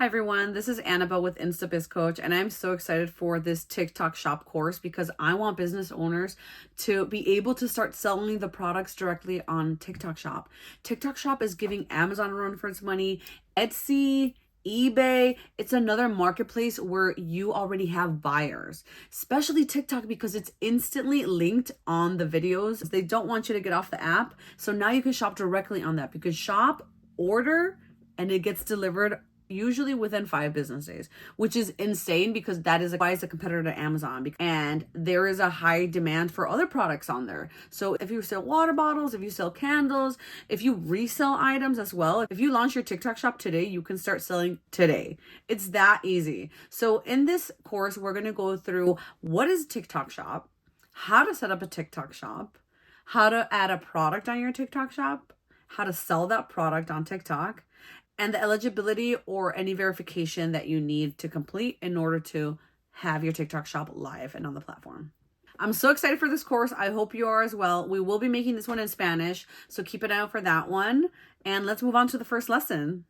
Hi everyone, this is Anabelle with InstaBizCoach, and I'm so excited for this TikTok Shop course because I want business owners to be able to start selling the products directly on TikTok Shop. TikTok Shop is giving Amazon a run for its money, Etsy, eBay. It's another marketplace where you already have buyers, especially TikTok because it's instantly linked on the videos. They don't want you to get off the app. So now you can shop directly on that because shop, order, and it gets delivered usually within 5 business days, which is insane because that is why it's a competitor to Amazon. And there is a high demand for other products on there. So if you sell water bottles, if you sell candles, if you resell items as well, if you launch your TikTok shop today, you can start selling today. It's that easy. So in this course, we're going to go through what is TikTok shop, how to set up a TikTok shop, how to add a product on your TikTok shop, how to sell that product on TikTok, and the eligibility or any verification that you need to complete in order to have your TikTok shop live and on the platform. I'm so excited for this course. I hope you are as well. We will be making this one in Spanish, so keep an eye out for that one. And let's move on to the first lesson.